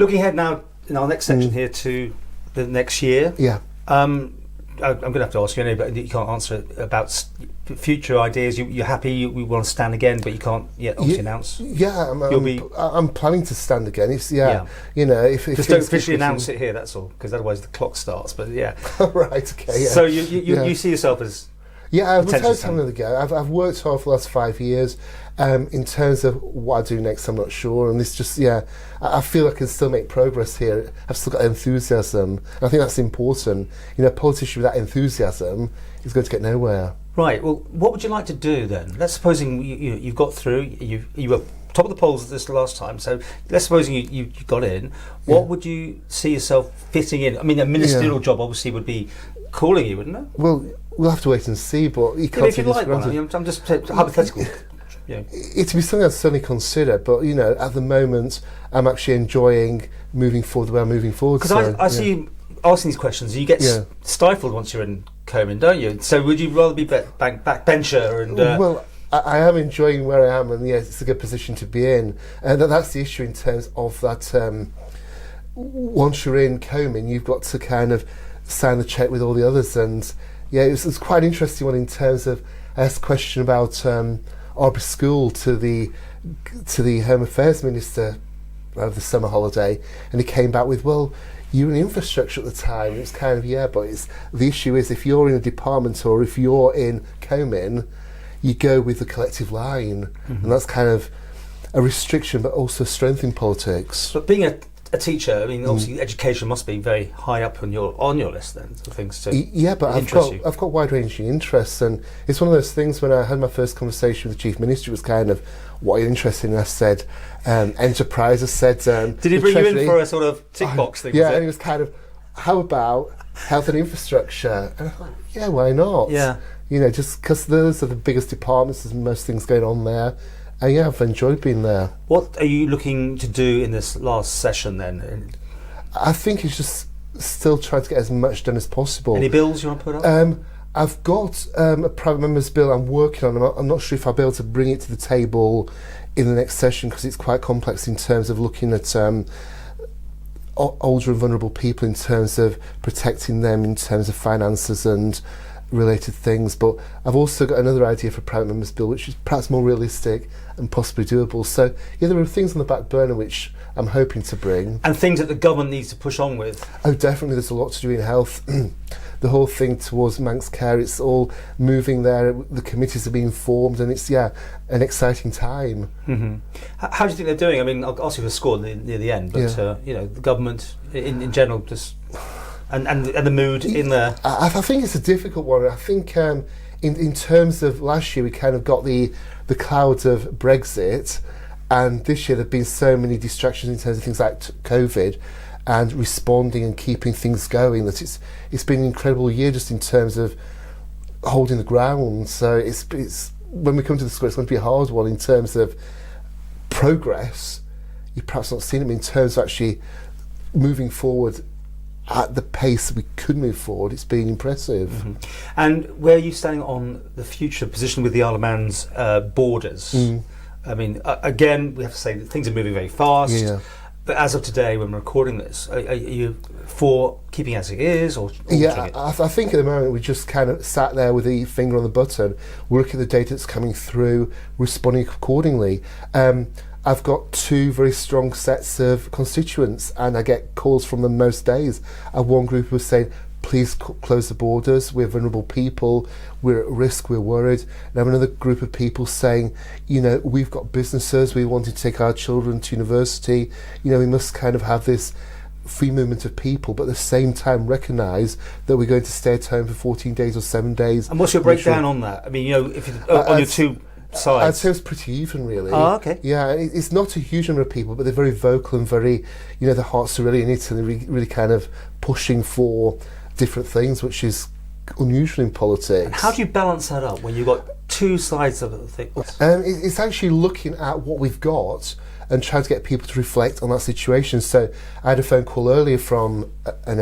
Looking ahead now in our next section here to the next year. Yeah. I'm going to have to ask you anyway, but you can't answer it about future ideas. You're happy, we want to stand again, but you can't yet obviously announce. Yeah, I'm planning to stand again. It's you know, if just don't officially announce it here. That's all, because otherwise the clock starts. But yeah, right, okay. Yeah. So you see yourself as I was having another go. I've worked hard for the last 5 years. In terms of what I do next, I'm not sure. And this just, I feel I can still make progress here. I've still got enthusiasm. And I think that's important. You know, a politician without enthusiasm is going to get nowhere. Right. Well, what would you like to do then? Let's supposing you've got through, you were top of the polls this last time, so let's supposing you got in. What would you see yourself fitting in? I mean, a ministerial job obviously would be calling you, wouldn't it? Well, we'll have to wait and see, but you can't if you'd like one, I'm just hypothetical. Yeah. It'd be something I'd certainly consider, but you know, at the moment, I'm actually enjoying moving forward the way I'm moving forward. Because I see you asking these questions, you get stifled once you're in Comyn, don't you? So would you rather be backbencher and? Well, I am enjoying where I am, and it's a good position to be in. And that's the issue in terms of that. Once you're in Comyn, you've got to kind of sign the check with all the others, and it's quite an interesting one in terms of I asked a question about. Arbor School to the Home Affairs Minister over the summer holiday, and he came back with, well, you were in infrastructure at the time. It's kind of, but the issue is if you're in a department or if you're in Comyn, you go with the collective line, and that's kind of a restriction, but also strength in politics. But being a teacher, I mean, obviously education must be very high up on your list then, for things to but I've got wide-ranging interests, and it's one of those things. When I had my first conversation with the Chief Minister, it was kind of, what are you interested in? And I said, enterprise. I said, did he bring you in for a sort of tick box thing? Yeah, and it was kind of, how about health and infrastructure? And I thought, why not? Yeah. You know, just because those are the biggest departments, there's most things going on there. And I've enjoyed being there. What are you looking to do in this last session then? I think it's just still trying to get as much done as possible. Any bills you want to put up? I've got a private member's bill I'm working on. I'm not sure if I'll be able to bring it to the table in the next session because it's quite complex in terms of looking at older and vulnerable people, in terms of protecting them, in terms of finances and related things. But I've also got another idea for a private member's bill which is perhaps more realistic and possibly doable. So there are things on the back burner which I'm hoping to bring. And things that the government needs to push on with. Oh, definitely. There's a lot to do in health. The whole thing towards Manx care, it's all moving there. The committees are being formed, and it's an exciting time. How do you think they're doing? I mean, I'll ask you for a score near the end, but the government in general just and the mood in there. I think it's a difficult one. I think in terms of last year, we kind of got the clouds of Brexit, and this year there've been so many distractions in terms of things like COVID and responding and keeping things going, that it's been an incredible year just in terms of holding the ground. So it's when we come to the score, it's going to be a hard one in terms of progress. You've perhaps not seen it in terms of actually moving forward at the pace we could move forward. It's been impressive. And where are you standing on the future position with the Isle of Man's borders? I mean, again, we have to say that things are moving very fast. But as of today, when we're recording this, are you for keeping as it is, or I think at the moment we just kind of sat there with the finger on the button, working the data that's coming through, responding accordingly. I've got two very strong sets of constituents, and I get calls from them most days. I have one group who was saying, please close the borders, we're vulnerable people, we're at risk, we're worried. And I have another group of people saying, we've got businesses, we want to take our children to university, we must kind of have this free movement of people, but at the same time recognise that we're going to stay at home for 14 days or 7 days. And what's your breakdown on that? I mean, if on your two sides? I'd say it's pretty even, really. Oh, okay. Yeah, it's not a huge number of people, but they're very vocal and very, their hearts are really in it, and they're really kind of pushing for different things, which is unusual in politics. And how do you balance that up when you've got two sides of the thing? It's actually looking at what we've got and trying to get people to reflect on that situation. So I had a phone call earlier from I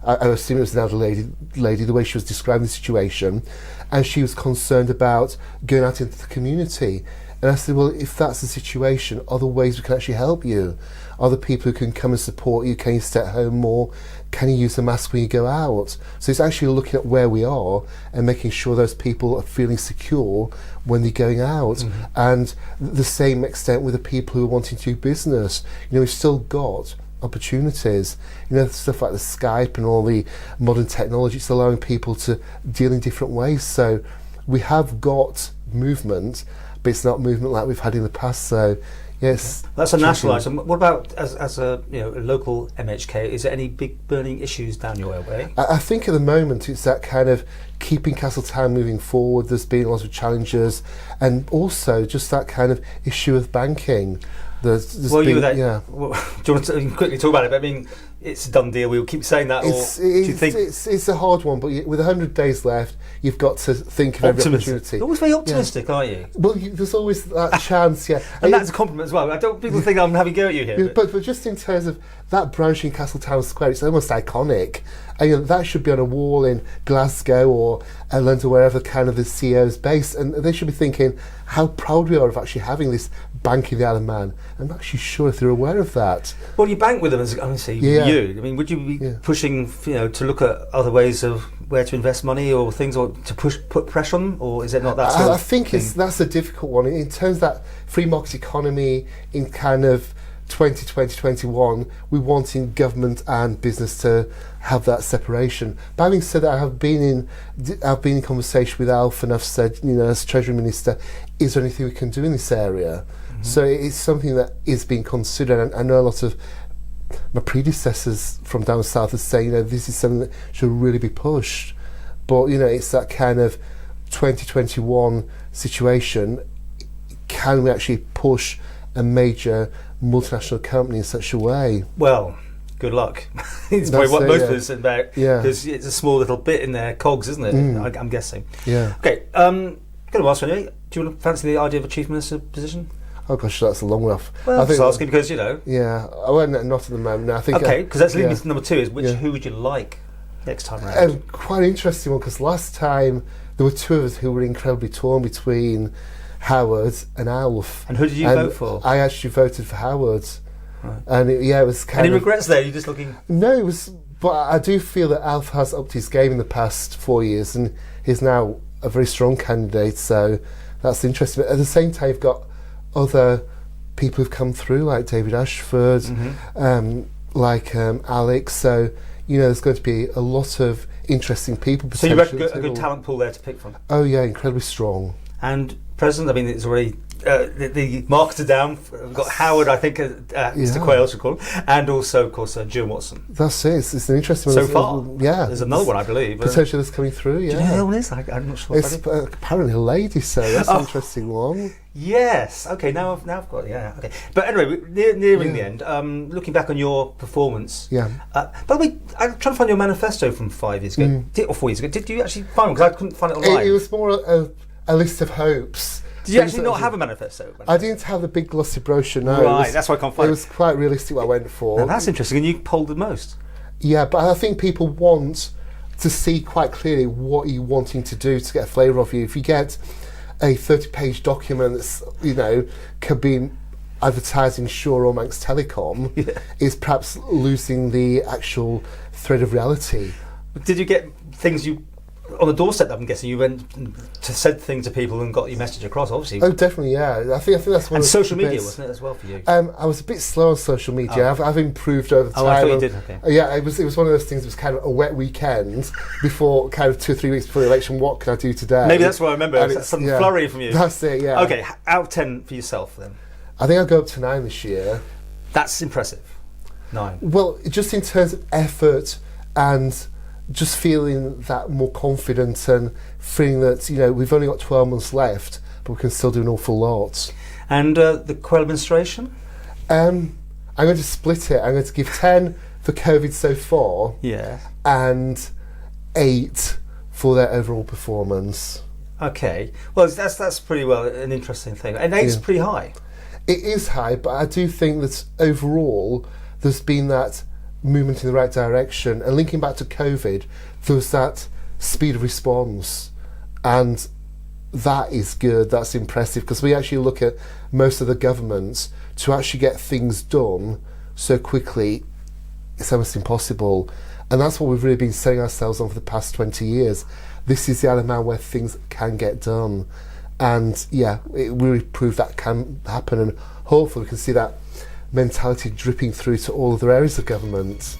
assume it was an elderly lady, the way she was describing the situation, and she was concerned about going out into the community. And I said, well, if that's the situation, are there ways we can actually help you? Are there people who can come and support you? Can you stay at home more? Can you use the mask when you go out? So it's actually looking at where we are and making sure those people are feeling secure when they're going out. Mm-hmm. And the same extent with the people who are wanting to do business. You know, we've still got opportunities. You know, stuff like the Skype and all the modern technology, it's allowing people to deal in different ways. So we have got movement, but it's not movement like we've had in the past. So yes, that's a national item. What about as a a local MHK? Is there any big burning issues down your way? I think at the moment it's that kind of keeping Castletown moving forward. There's been lots of challenges, and also just that kind of issue of banking. There's well, been, well, do you want to quickly talk about it? But I mean, it's a done deal. We'll keep saying that. Do you think it's a hard one? But with 100 days left, you've got to think of every opportunity. You're always very optimistic, aren't you? Well, there's always that chance, yeah. And that's a compliment as well. I don't people think I'm having a go at you here. But just in terms of that branch in Castletown Square, it's almost iconic. And that should be on a wall in Glasgow or London, wherever kind of the CEO's based, and they should be thinking how proud we are of actually having this bank in the Isle of Man. I'm not actually sure if they're aware of that. Well, you bank with them as honestly, you. I mean, would you be pushing, to look at other ways of where to invest money or things, or to put pressure on them, or is it not that sort of I think thing? that's a difficult one in terms of that free market economy in kind of 2020, 2021, we're wanting government and business to have that separation. But having said that, I've been in conversation with Alf, and I've said, as Treasury Minister, is there anything we can do in this area? Mm-hmm. So it's something that is being considered, and I know a lot of my predecessors from down south are saying, this is something that should really be pushed. But it's that kind of 2021 situation. Can we actually push a major multinational company in such a way? Well, good luck. It's probably what most of us are about, because it's a small little bit in their cogs, isn't it? I'm guessing. Yeah. Okay, going to ask you, do you want to fancy the idea of a Chief Minister position? Oh gosh, that's a long way off. Well, I think I'm asking because, Yeah, not at the moment. No, I think. Okay, because that's leading me to number 2, is who would you like next time around? Quite an interesting one, because last time there were two of us who were incredibly torn between Howard and Alf. And who did you vote for? I actually voted for Howard. Right. And it was kind Any regrets there? You're just looking... No, it was... But I do feel that Alf has upped his game in the past 4 years, and he's now a very strong candidate, so that's interesting. But at the same time, you've got other people who've come through, like David Ashford, like Alex, so, there's going to be a lot of interesting people. So you reckon a good talent pool there to pick from? Oh yeah, incredibly strong. And President, I mean, it's already... the marks are down. We've got Howard, I think, Mr. Quayle should call him, and also, of course, Jill Watson. That's it. It's an interesting one. So far, yeah. There's another one, I believe. Potentially that's coming through. Yeah. Do you know who it is? I'm not sure. It's apparently a lady, so that's an interesting one. Yes. Okay. Now I've got Okay. But anyway, nearing the end. Looking back on your performance. Yeah. By the way, I'm trying to find your manifesto from 5 years ago, or 4 years ago. Did you actually find one? Because I couldn't find it online. It was more a list of hopes. Did you actually not have a manifesto? I didn't have the big glossy brochure, no. Right, that's why I can't find it. It was quite realistic what I went for. Now that's interesting, and you polled the most. Yeah, but I think people want to see quite clearly what you're wanting to do to get a flavour of you. If you get a 30-page document that's, could be advertising Shaw or Manx Telecom, is perhaps losing the actual thread of reality. Did you get things on the doorstep? I'm guessing you went to said things to people and got your message across. Obviously. Oh, definitely, yeah. I think that's one. And of social the media, bits. wasn't it, as well for you? I was a bit slow on social media. I've improved over the time. Oh, I thought you did. Okay. Yeah, it was one of those things. It was kind of a wet weekend before, kind of 2 or 3 weeks before the election. What can I do today? Maybe that's what I remember. Some flurry from you. That's it. Yeah. Okay, out of 10 for yourself then. I think I'll go up to 9 this year. That's impressive. 9. Well, just in terms of effort and just feeling that more confident and feeling that, we've only got 12 months left, but we can still do an awful lot. And the Quayle administration? I'm going to split it. I'm going to give 10 for COVID so far. Yeah. And 8 for their overall performance. Okay. Well, that's pretty well an interesting thing. And 8's pretty high. It is high, but I do think that overall there's been that movement in the right direction, and linking back to COVID, there was that speed of response, and that is good, that's impressive, because we actually look at most of the governments to actually get things done so quickly, it's almost impossible. And that's what we've really been setting ourselves on for the past 20 years. This is the Isle of Man where things can get done. And yeah, it really proved that can happen, and hopefully we can see that mentality dripping through to all other areas of government.